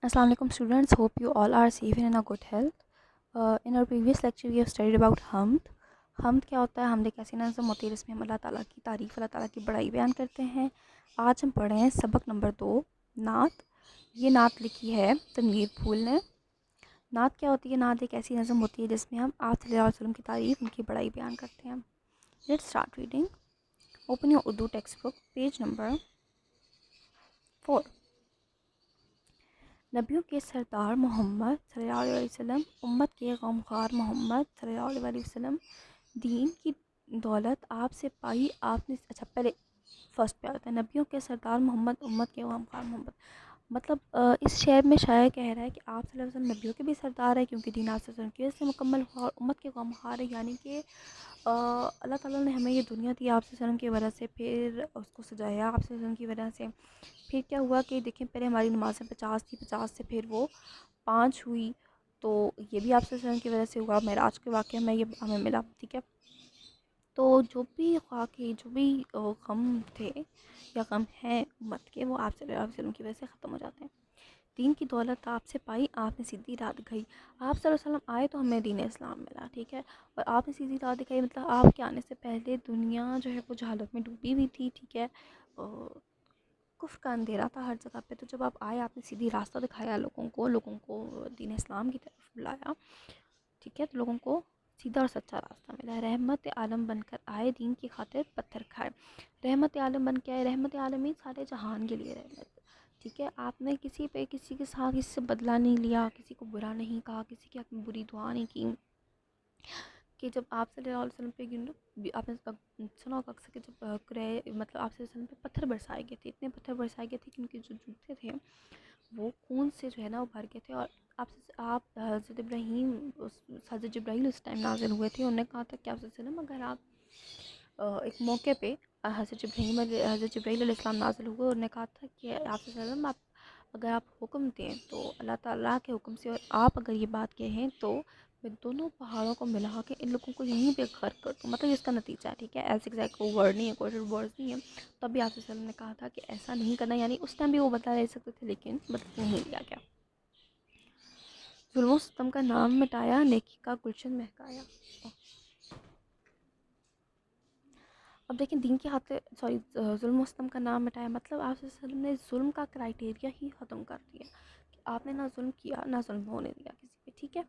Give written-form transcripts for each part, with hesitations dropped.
Assalamu alaikum students, hope you all are safe and in a good health. In our previous lecture we have studied about hamd. hamd کیا ہوتا ہے؟ حمد ایک ایسی نظم ہوتی ہے جس میں ہم اللہ تعالیٰ کی تعریف، اللہ تعالیٰ کی بڑائی بیان کرتے ہیں. آج ہم پڑھ رہے ہیں سبق نمبر 2، نعت. یہ نعت لکھی ہے تنویر پھول نے. نعت کیا ہوتی ہے؟ نعت ایک ایسی نظم ہوتی ہے جس میں ہم آپ صلی اللہ علیہ وسلم کی تعریف، ان کی بڑائی بیان کرتے ہیں. Let's start reading. Open your Urdu text book, page number 4. نبیوں کے سردار محمد صلی اللہ علیہ وسلم، امت کے غمخوار محمد صلی اللہ علیہ وسلم، دین کی دولت آپ سے پائی آپ نے. اچھا پہلے فرسٹ پہ آتا ہے نبیوں کے سردار محمد، امت کے غمخوار محمد. مطلب اس شعر میں شاعر کہہ رہا ہے کہ آپ صلی اللہ علیہ وسلم نبیوں کے بھی سردار ہے کیونکہ دین آپ صلی اللہ علیہ وسلم کی وجہ سے مکمل ہوا، اور امت کے غمخوار ہے یعنی کہ اللہ تعالیٰ نے ہمیں یہ دنیا دی آپ صلی اللہ علیہ وسلم کی وجہ سے، پھر اس کو سجایا آپ صلی اللہ علیہ وسلم کی وجہ سے. پھر کیا ہوا کہ دیکھیں پہلے ہماری نمازیں 50 تھی، 50 سے پھر وہ 5 ہوئی، تو یہ بھی آپ صلی اللہ علیہ وسلم کی وجہ سے ہوا. معراج کے واقعہ میں یہ ہمیں ملا، ٹھیک ہے. تو جو بھی واقعی جو بھی غم تھے یا غم ہیں امت کے، وہ آپ صلی اللہ علیہ وسلم کی وجہ سے ختم ہو جاتے ہیں. دین کی دولت آپ سے پائی آپ نے سیدھی راہ دکھائی. آپ صلی اللہ علیہ وسلم آئے تو ہمیں دین اسلام ملا، ٹھیک ہے. اور آپ نے سیدھی راہ دکھائی مطلب آپ کے آنے سے پہلے دنیا جو ہے وہ جہالت میں ڈوبی ہوئی تھی، ٹھیک ہے. کفر کا اندھیرا تھا ہر جگہ پہ، تو جب آپ آئے آپ نے سیدھی راستہ دکھایا لوگوں کو دین اسلام کی طرف بلایا، ٹھیک ہے. تو لوگوں کو سیدھا اور سچا راستہ ملا. رحمت عالم بن کر آئے، دین کی خاطر پتھر کھائے. رحمت عالم بن کے آئے، رحمت عالمین سارے جہان کے لیے رحمت، ٹھیک ہے. آپ نے کسی کے ساتھ کسی سے بدلہ نہیں لیا، کسی کو برا نہیں کہا، کسی کے حق میں بری دعا نہیں کی. کہ جب آپ صلی اللہ علیہ وسلم پہ آپ نے سنا ہوگا اکثر کہ جب مطلب آپ صلی اللہ علیہ وسلم پہ پتھر برسائے گئے تھے، اتنے پتھر برسائے گئے تھے کہ ان کے جو جوتے تھے وہ خون سے جو ہے نا وہ بھر گئے تھے. اور آپ حضرت ابراہیم، حضرت جبرائیل اس ٹائم نازل ہوئے تھے. انہوں نے کہا تھا کہ آپ صلی اللہ علیہ وسلم اگر آپ ایک موقع پہ حضرت جبرائیل علیہ السلام نازل ہوئے، اور انہوں نے کہا تھا کہ آپ صلی اللہ علیہ وسلم اگر آپ حکم دیں تو اللہ تعالیٰ کے حکم سے، اور آپ اگر یہ بات کہیں تو میں دونوں پہاڑوں کو ملا کے ان لوگوں کو یہیں پہ غرق کر دوں. مطلب اس کا نتیجہ ہے، ٹھیک ہے. ایسے ایگزیکٹ وہ ورڈ نہیں ہے، کوئی ورڈ نہیں ہے. تب بھی آپ صلی اللہ علیہ وسلم نے کہا تھا کہ ایسا نہیں کرنا، یعنی اس ٹائم بھی وہ بدلا لے سکتے تھے لیکن بدلا نہیں لیا گیا. ظلم و ستم کا نام مٹایا، نیکی کا گلشن مہکایا. اب دیکھیں دین کی خاطر ظلم و ستم کا نام مٹایا مطلب آپ صلی اللہ علیہ وسلم نے ظلم کا کرائٹیریا ہی ختم کر دیا کہ آپ نے نہ ظلم کیا نہ ظلم ہونے دیا کسی پہ، ٹھیک ہے.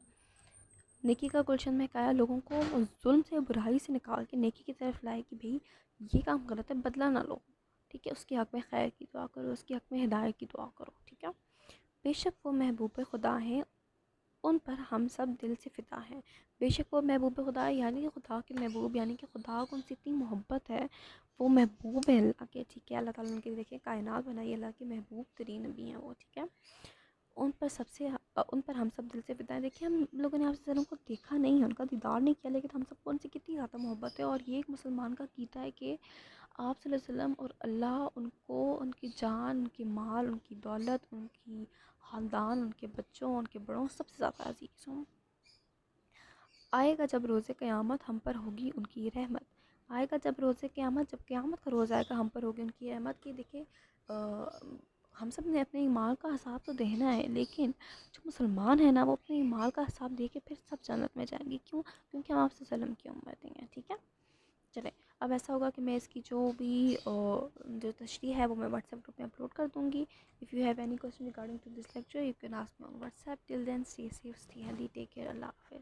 نیکی کا گلشن مہکایا، لوگوں کو ظلم سے، برائی سے نکال کے نیکی کی طرف لائے کہ بھئی یہ کام غلط ہے، بدلہ نہ لو، ٹھیک ہے. اس کے حق میں خیر کی دعا کرو، اس کے حق میں ہدایت کی دعا کرو، ٹھیک ہے. بے شک وہ محبوب خدا ہیں، ان پر ہم سب دل سے فدا ہیں. بے شک وہ محبوب خدا ہے یعنی کہ خدا کے محبوب، یعنی کہ خدا کو ان سے اتنی محبت ہے، وہ محبوب ہیں اللہ کے، ٹھیک ہے. اللہ تعالیٰ نے ان کے دیکھیں کائنات بنائی، اللہ کے محبوب ترین نبی ہیں وہ، ٹھیک ہے. ان پر ہم سب دل سے فدا ہیں. دیکھیں ہم لوگوں نے آپ صلی اللہ علیہ وسلم کو دیکھا نہیں ہے، ان کا دیدار نہیں کیا، لیکن ہم سب کو ان سے کتنی زیادہ محبت ہے. اور یہ ایک مسلمان کا عقیدہ ہے کہ آپ صلی اللہ علیہ وسلم اور اللہ ان کو، ان کی جان، ان کی مال، ان کی دولت، ان کی خاندان، ان کے بچوں، ان کے بڑوں، سب سے زیادہ عزیز ہوں. آئے گا جب روز قیامت ہم پر ہوگی ان کی رحمت. آئے گا جب روز قیامت، جب قیامت کا روز آئے گا ہم پر ہوگی ان کی رحمت. کی دیکھیں ہم سب نے اپنے ایمان کا حساب تو دینا ہے، لیکن جو مسلمان ہیں نا وہ اپنے ایمان کا حساب دے کے پھر سب جنت میں جائیں گے. کیوں؟ کیونکہ ہم آپ صلی اللہ علیہ وسلم کی امت ہیں، ٹھیک ہے. چلیں اب ایسا ہوگا کہ میں اس کی جو بھی جو تشریح ہے وہ میں واٹس ایپ گروپ میں اپلوڈ کر دوں گی. If you have any question regarding to this lecture you can ask me on WhatsApp. Till then stay safe, stay healthy, take care. اللہ حافظ.